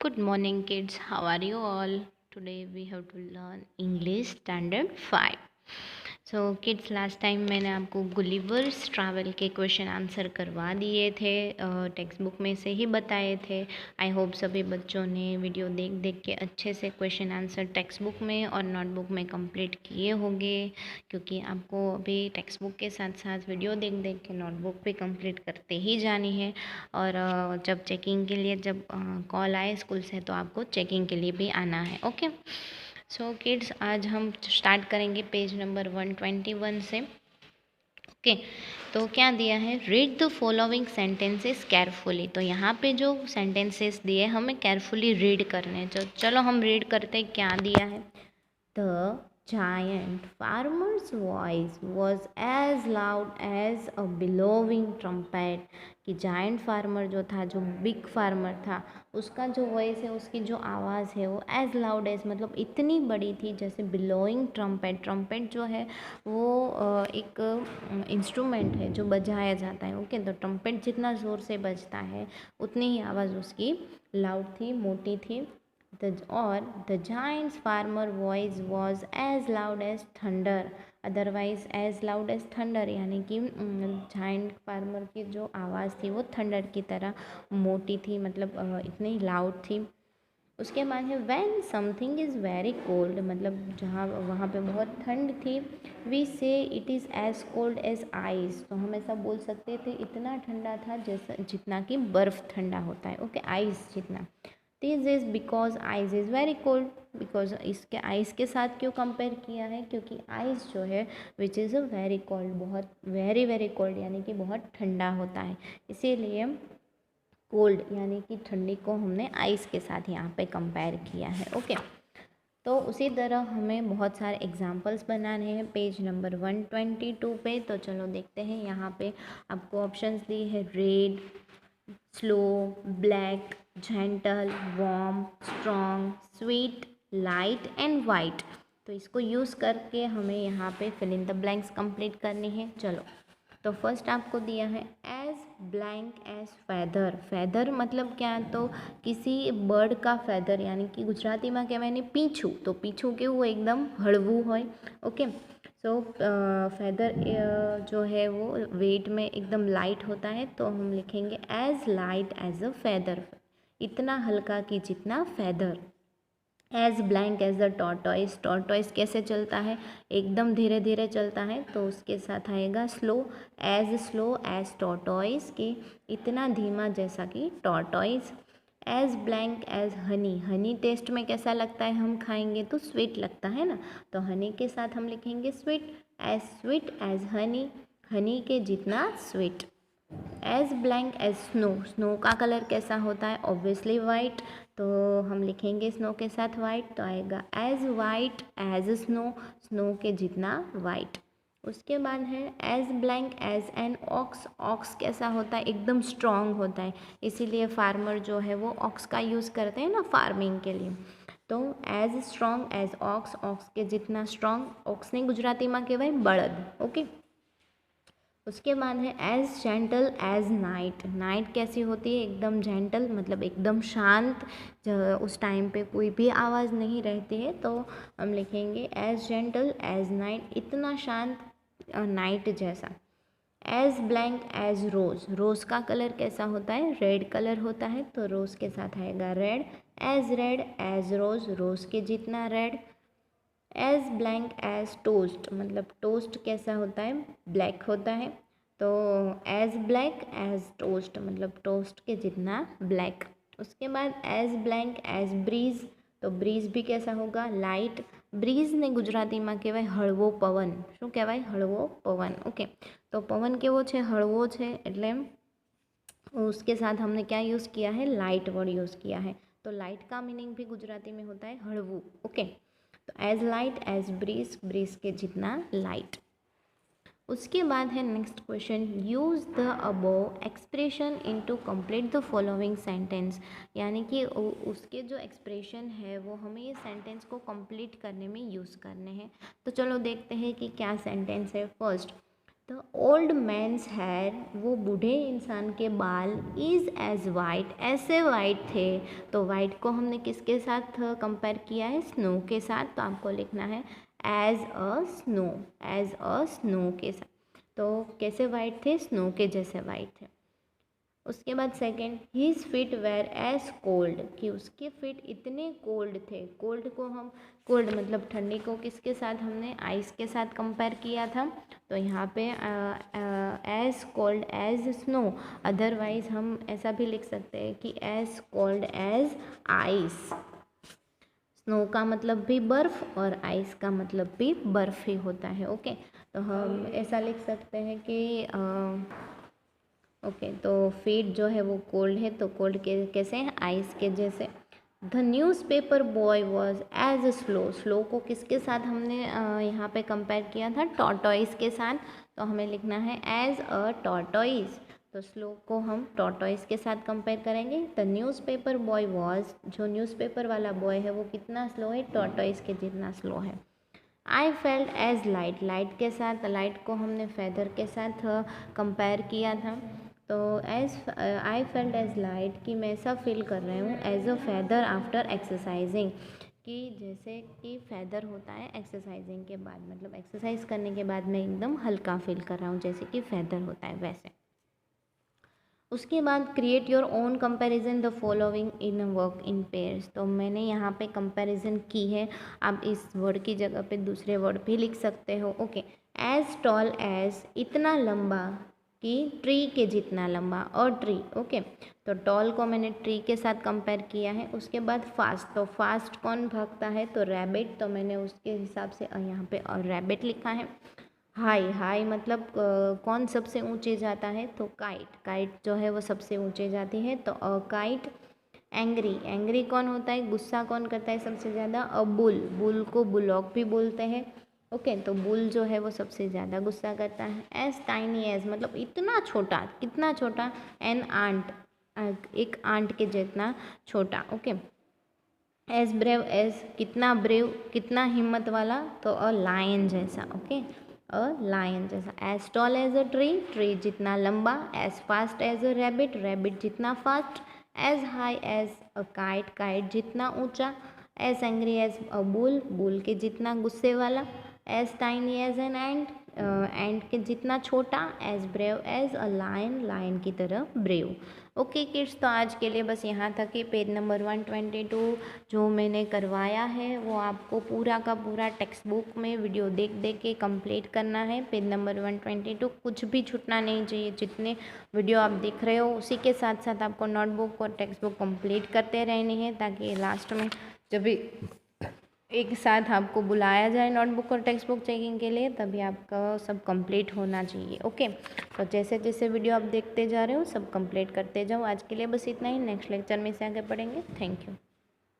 Good morning, kids. How are you all? Today we have to learn English Standard 5. So kids, last time मैंने आपको Gulliver's travel के question answer करवा दिए थे, text book में से ही बताए थे। आई होप सभी बच्चों ने वीडियो देख देख के अच्छे से क्वेश्चन आंसर टेक्स्ट बुक में और नोटबुक में कंप्लीट किए होंगे, क्योंकि आपको अभी टेक्स्ट बुक के साथ साथ वीडियो देख देख के नोटबुक भी कंप्लीट करते ही जानी है। और जब चेकिंग के लिए जब कॉल आए स्कूल से तो आपको चेकिंग के लिए भी आना है। ओके, सो किड्स, आज हम स्टार्ट करेंगे पेज नंबर 121 से। ओके, तो क्या दिया है, read the following sentences carefully. तो यहाँ पे जो सेंटेंसेस दिए हमें केयरफुली रीड करने हैं। तो चलो हम रीड करते हैं क्या दिया है। The giant farmer's voice was as loud as a bellowing trumpet। कि जायंट फार्मर जो था, जो बिग फार्मर था, उसका जो वॉइस है, उसकी जो आवाज़ है वो एज लाउड एज मतलब इतनी बड़ी थी जैसे बिलोइंग ट्रम्पेट। ट्रम्पेट जो है वो एक इंस्ट्रूमेंट है जो बजाया जाता है। ओके, तो ट्रम्पेट जितना ज़ोर से बजता है उतनी ही आवाज़ उसकी लाउड थी, मोटी थी। The giant's farmer voice was as loud as thunder, otherwise as loud as thunder, यानी कि जाइंट फार्मर की जो आवाज़ थी वो थंडर की तरह मोटी थी, मतलब इतनी लाउड थी। उसके बाद है when something is very cold, मतलब जहाँ वहाँ पे बहुत ठंड थी। We say it is as cold as ice, तो हम ऐसा बोल सकते थे इतना ठंडा था जैसा जितना कि बर्फ़ ठंडा होता है। ओके, आइस जितना। This is because ice is very cold, because इसके आइस के साथ क्यों कंपेयर किया है, क्योंकि आइस जो है which is a very cold, बहुत वेरी वेरी कोल्ड, यानी कि बहुत ठंडा होता है, इसीलिए कोल्ड यानी कि ठंडी को हमने आइस के साथ यहाँ पे कंपेयर किया है। ओके, तो उसी तरह हमें बहुत सारे एग्जाम्पल्स बनाने हैं पेज नंबर 122 पे। तो चलो देखते हैं। यहाँ पे आपको ऑप्शंस दी है, red, slow, black, gentle, warm, strong, sweet, light and white. तो इसको यूज़ करके हमें यहाँ पे fill in the blanks complete करनी है। चलो, तो फर्स्ट आपको दिया है as blank as feather. Feather मतलब क्या, तो किसी बर्ड का फैदर, यानी कि गुजराती में कहेवाय ने पीछू। तो पीछू केवुं एकदम हळवुं होय। ओके, सो फैदर जो है वो वेट में एकदम लाइट होता है, तो हम लिखेंगे as light as a feather, इतना हल्का कि जितना feather. As blank as the tortoise. Tortoise कैसे चलता है, एकदम धीरे धीरे चलता है, तो उसके साथ आएगा स्लो एज टॉर्टॉइस, कि इतना धीमा जैसा कि tortoise. As blank as honey. Honey taste में कैसा लगता है, हम खाएंगे तो स्वीट लगता है ना, तो हनी के साथ हम लिखेंगे स्वीट एज हनी, हनी के जितना sweet. As blank as snow. Snow का कलर कैसा होता है, ऑब्वियसली वाइट, तो हम लिखेंगे स्नो के साथ वाइट, तो आएगा as white as snow, snow के जितना वाइट। उसके बाद है as blank as an ox. Ox कैसा होता है, एकदम स्ट्रॉन्ग होता है, इसीलिए फार्मर जो है वो ऑक्स का यूज़ करते हैं ना फार्मिंग के लिए। तो as strong as ox, ox के जितना स्ट्रॉन्ग। ऑक्स ने गुजराती में कहेवाय बळद। ओके, उसके बाद है as gentle as night. Night कैसी होती है, एकदम जेंटल, मतलब एकदम शांत, उस टाइम पे कोई भी आवाज़ नहीं रहती है, तो हम लिखेंगे एज जेंटल एज नाइट, इतना शांत नाइट जैसा। एज ब्लैंक एज रोज़। रोज़ का कलर कैसा होता है, रेड कलर होता है, तो रोज़ के साथ आएगा रेड एज रोज़, रोज़ के जितना red. As blank as toast, मतलब टोस्ट कैसा होता है, ब्लैक होता है, तो एज ब्लैक एज टोस्ट, मतलब टोस्ट के जितना ब्लैक। उसके बाद एज ब्लैंक एज ब्रीज। तो ब्रीज भी कैसा होगा, लाइट। ब्रीज ने गुजराती में कहेवाय हळवो पवन। શું કહેવાય, हळवो पवन। ओके, तो पवन केवो छे, हळवो छे, એટલે उसके साथ हमने क्या यूज़ किया है, लाइट वर्ड यूज़ किया है। तो लाइट का मीनिंग भी गुजराती में होता है हळवू। ओके, तो as light as breeze, breeze के जितना लाइट। उसके बाद है next question, use the above expression into complete the following sentence. यानी कि उसके जो एक्सप्रेशन है वो हमें ये सेंटेंस को कंप्लीट करने में यूज़ करने हैं। तो चलो देखते हैं कि क्या सेंटेंस है। First, the old man's hair, वो बूढ़े इंसान के बाल, इज़ एज वाइट, ऐसे वाइट थे। तो वाइट को हमने किसके साथ कंपेयर किया है? स्नो के साथ। तो आपको लिखना है as a snow, as a snow के साथ। तो कैसे वाइट थे? स्नो के जैसे वाइट थे। उसके बाद second, his feet were as cold, कि उसके फीट इतने कोल्ड थे। कोल्ड को हम, कोल्ड मतलब ठंडी को किसके साथ हमने? आइस के साथ कंपेयर किया था। तो यहाँ पे as cold as snow, otherwise हम ऐसा भी लिख सकते हैं कि as cold as ice. Snow का मतलब भी बर्फ़ और आइस का मतलब भी बर्फ़ ही होता है। ओके, तो हम ऐसा लिख सकते हैं कि ओके, तो फीट जो है वो कोल्ड है, तो कोल्ड के कैसे हैं? आइस के जैसे। The newspaper boy was as slow, slow को किसके साथ हमने यहाँ पे कंपेयर किया था? टॉर्टोइस के साथ। तो हमें लिखना है एज अ टॉर्टोइस। तो स्लो को हम टॉर्टोइस के साथ कंपेयर करेंगे। The newspaper boy was, जो न्यूज़पेपर वाला बॉय है वो कितना स्लो है? टॉर्टोइस के जितना स्लो है। I felt as light, light के साथ, लाइट को हमने फेदर के साथ कंपेयर किया था। तो as I felt as light, कि मैं ऐसा फील कर रही हूँ as a feather after exercising, कि जैसे कि फेदर होता है एक्सरसाइजिंग के बाद, मतलब एक्सरसाइज करने के बाद मैं एकदम हल्का फील कर रहा हूँ, जैसे कि फेदर होता है वैसे। उसके बाद create your own comparison the following in work in pairs. तो मैंने यहाँ पे कंपैरिजन की है, आप इस वर्ड की जगह पे दूसरे वर्ड भी लिख सकते हो। ओके, एज टॉल एज, इतना लंबा, कि ट्री के जितना लंबा, और ट्री। ओके, तो टॉल को मैंने ट्री के साथ कंपेयर किया है। उसके बाद फास्ट, तो फास्ट कौन भागता है? तो रैबिट, तो मैंने उसके हिसाब से यहाँ पे और रैबिट लिखा है। हाई, हाई मतलब कौन सबसे ऊंचे जाता है? तो काइट, काइट जो है वो सबसे ऊंचे जाती है, तो काइट। एंग्री, एंग्री कौन होता है? गुस्सा कौन करता है सबसे ज़्यादा? बुल, बुल को बुलॉक भी बोलते हैं। ओके, तो बुल जो है वो सबसे ज़्यादा गुस्सा करता है। एज टाइनी एज मतलब इतना छोटा, कितना छोटा? एन आंट, एक आंट के जितना छोटा। ओके, एज ब्रेव एज, कितना ब्रेव, कितना हिम्मत वाला? तो अ लायन जैसा। ओके, अ लायन जैसा। As tall as a tree, tree जितना लंबा। As fast as a rabbit, rabbit जितना fast. As high as a kite, kite जितना ऊंचा। As angry as a bull, bull के जितना गुस्से वाला। As tiny as an ant, ant के जितना छोटा। As brave as a lion, lion की तरह ब्रेव। ओके किड्स, तो आज के लिए बस यहाँ तक ही। पेज नंबर 122 जो मैंने करवाया है वो आपको पूरा का पूरा टेक्स्ट बुक में वीडियो देख देख के कंप्लीट करना है। पेज नंबर 122 कुछ भी छूटना नहीं चाहिए। जितने वीडियो आप देख रहे हो उसी के साथ साथ आपको नोटबुक और टेक्स्ट बुक कंप्लीट करते रहनी है, ताकि लास्ट में जब भी एक साथ आपको बुलाया जाए नोटबुक और टेक्स्ट बुक चेकिंग के लिए, तभी आपका सब कंप्लीट होना चाहिए। ओके, तो जैसे जैसे वीडियो आप देखते जा रहे हो सब कंप्लीट करते जाओ। आज के लिए बस इतना ही, नेक्स्ट लेक्चर में से आगे पढ़ेंगे। Thank you.